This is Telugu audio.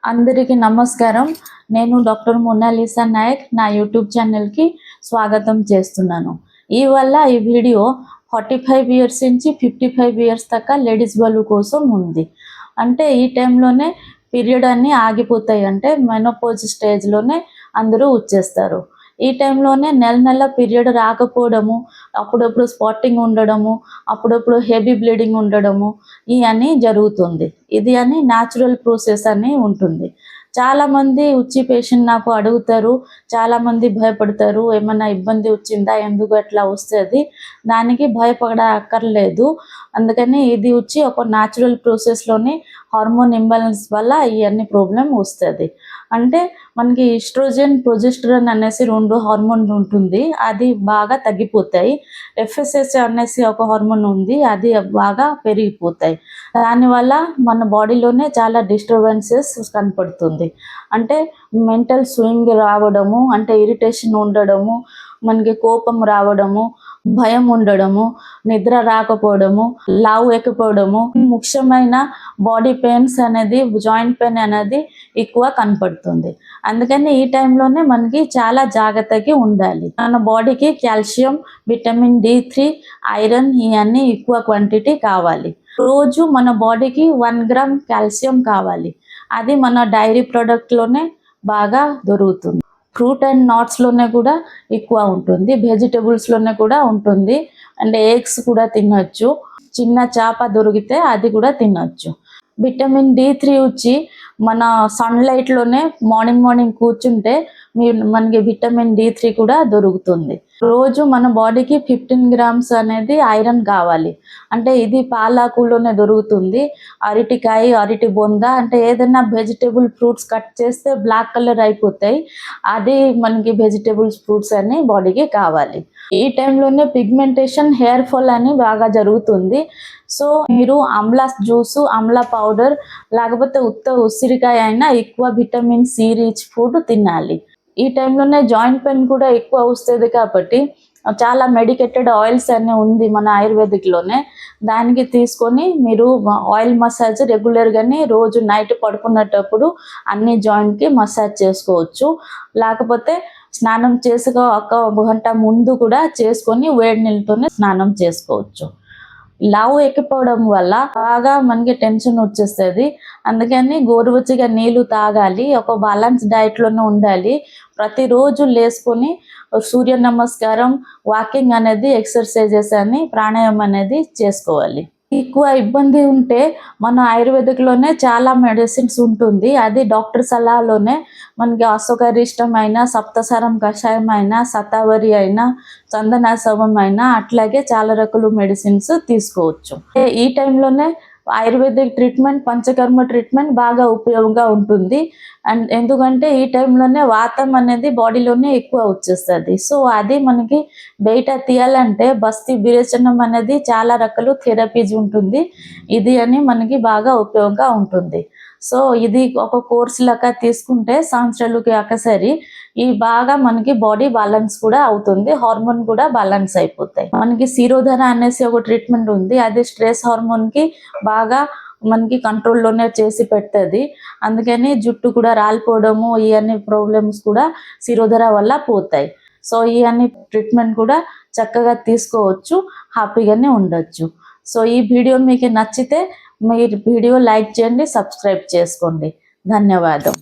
అందరికీ నమస్కారం. నేను డాక్టర్ మోనాలిసా నాయక్. నా యూట్యూబ్ ఛానల్కి స్వాగతం చేస్తున్నాను. ఇవాళ ఈ వీడియో 45 ఇయర్స్ నుంచి 55 ఇయర్స్ దాకా లేడీస్ వాళ్ళు కోసం ఉంది. అంటే ఈ టైంలోనే పీరియడ్ అన్నీ ఆగిపోతాయి. అంటే మెనోపాజ్ స్టేజ్లోనే అందరూ వచ్చేస్తారు. ఈ టైంలోనే నెల పీరియడ్ రాకపోవడము, అప్పుడప్పుడు స్పాటింగ్ ఉండడము, అప్పుడప్పుడు హెవీ బ్లీడింగ్ ఉండడము ఇవన్నీ జరుగుతుంది. ఇది అని న్యాచురల్ ప్రాసెస్ అని ఉంటుంది. చాలామంది వచ్చి పేషెంట్ నాకు అడుగుతారు, చాలామంది భయపడతారు, ఏమన్నా ఇబ్బంది వచ్చిందా, ఎందుకు అట్లా వస్తుంది, దానికి భయపడక్కర్లేదు. అందుకని ఇది వచ్చి ఒక న్యాచురల్ ప్రాసెస్లోని హార్మోన్ ఇంబ్యాలెన్స్ వల్ల ఇవన్నీ ప్రాబ్లం వస్తుంది. అంటే మనకి ఈస్ట్రోజన్, ప్రొజెస్టరాన్ అనేసి 2 హార్మోన్ ఉంటుంది, అది బాగా తగ్గిపోతాయి. FSH అనేసి ఒక హార్మోన్ ఉంది, అది బాగా పెరిగిపోతాయి. దానివల్ల మన బాడీలోనే చాలా డిస్టర్బెన్సెస్ కనపడుతుంది. అంటే మెంటల్ స్వింగ్ రావడము, అంటే ఇరిటేషన్ ఉండడము, మనకి కోపం రావడము, భయం ఉండడము, నిద్ర రాకపోవడము, లావు ఎక్కిపోవడము, ముఖ్యమైన బాడీ పెయిన్స్ అనేది, జాయింట్ పెయిన్ అనేది ఎక్కువ కనపడుతుంది. అందుకని ఈ టైంలోనే మనకి చాలా జాగ్రత్తగా ఉండాలి. మన బాడీకి కాల్షియం, విటమిన్ D3, ఐరన్ ఇవన్నీ ఎక్కువ క్వాంటిటీ కావాలి. రోజు మన బాడీకి 1 గ్రామ్ కాల్షియం కావాలి. అది మన డైరీ ప్రోడక్ట్లోనే బాగా దొరుకుతుంది. ఫ్రూట్ అండ్ నట్స్లోనే కూడా ఎక్కువ ఉంటుంది, వెజిటబుల్స్లోనే కూడా ఉంటుంది. అండ్ ఎగ్స్ కూడా తినొచ్చు. చిన్న చేప దొరికితే అది కూడా తినొచ్చు. విటమిన్ D3 వచ్చి మన సన్లైట్లోనే మార్నింగ్ కూర్చుంటే మనకి విటమిన్ D3 కూడా దొరుకుతుంది. రోజు మన బాడీకి 15 గ్రామ్స్ అనేది ఐరన్ కావాలి. అంటే ఇది పాలాకులోనే దొరుకుతుంది. అరటికాయ, అరటి బొంద, అంటే ఏదైనా వెజిటేబుల్ ఫ్రూట్స్ కట్ చేస్తే బ్లాక్ కలర్ అయిపోతాయి, అది మనకి వెజిటేబుల్స్ ఫ్రూట్స్ అన్ని బాడీకి కావాలి. ఈ టైంలోనే పిగ్మెంటేషన్, హెయిర్ ఫాల్ అని బాగా జరుగుతుంది. సో మీరు ఆమ్లా జ్యూసు, ఆమ్లా పౌడర్, లేకపోతే ఉసిరికాయ అయినా ఎక్కువ విటమిన్ C రిచ్ ఫుడ్ తినాలి. ఈ టైంలోనే జాయింట్ పెయిన్ కూడా ఎక్కువ వస్తుంది కాబట్టి చాలా మెడికేటెడ్ ఆయిల్స్ అన్నీ ఉంది మన ఆయుర్వేదిక్లోనే. దానికి తీసుకొని మీరు ఆయిల్ మసాజ్ రెగ్యులర్గానే రోజు నైట్ పడుకునేటప్పుడు అన్ని జాయింట్కి మసాజ్ చేసుకోవచ్చు. లేకపోతే స్నానం ఒక గంట ముందు కూడా చేసుకొని వేడి నీళ్ళతోనే స్నానం చేసుకోవచ్చు. లావు ఎక్కిపోవడం వల్ల బాగా మనకి టెన్షన్ వచ్చేస్తుంది. అందుకని గోరువెచ్చగా నీళ్ళు తాగాలి. ఒక బ్యాలెన్స్ డైట్లోనే ఉండాలి. ప్రతిరోజు లేసుకొని సూర్య నమస్కారం, వాకింగ్ అనేది, ఎక్సర్సైజెస్ అని, ప్రాణాయామం అనేది చేసుకోవాలి. ఎక్కువ ఇబ్బంది ఉంటే మన ఆయుర్వేదిక్లోనే చాలా మెడిసిన్స్ ఉంటుంది. అది డాక్టర్ సలహాలోనే మనకి అశ్వగరిష్టం అయినా, సప్తసారం కషాయం అయినా, శతావరి అయినా, చందనాశవం అయినా, అట్లాగే చాలా రకాల మెడిసిన్స్ తీసుకోవచ్చు. ఈ టైంలోనే ఆయుర్వేదిక్ ట్రీట్మెంట్, పంచకర్మ ట్రీట్మెంట్ బాగా ఉపయోగంగా ఉంటుంది. అండ్ ఎందుకంటే ఈ టైంలోనే వాతం అనేది బాడీలోనే ఎక్కువ వచ్చేస్తుంది. సో అది మనకి బయట తీయాలంటే బస్తి విరేచనం అనేది చాలా రకాల థెరపీస్ ఉంటుంది. ఇది అని మనకి బాగా ఉపయోగంగా ఉంటుంది. సో ఇది ఒక కోర్స్ లాగా తీసుకుంటే సంవత్సరాలకి ఒకసారి ఈ బాగా మనకి బాడీ బ్యాలెన్స్ కూడా అవుతుంది, హార్మోన్ కూడా బ్యాలెన్స్ అయిపోతాయి. మనకి శిరోధర అనేసి ఒక ట్రీట్మెంట్ ఉంది, అది స్ట్రెస్ హార్మోన్కి బాగా మనకి కంట్రోల్లోనే చేసి పెడుతుంది. అందుకని జుట్టు కూడా రాలిపోవడము, ఇవన్నీ ప్రాబ్లమ్స్ కూడా శిరోధర వల్ల పోతాయి. సో ఇవన్నీ ట్రీట్మెంట్ కూడా చక్కగా తీసుకోవచ్చు, హ్యాపీగానే ఉండొచ్చు. సో ఈ వీడియో మీకు నచ్చితే మీరు వీడియో లైక్ చేయండి, సబ్స్క్రైబ్ చేసుకోండి. ధన్యవాదం.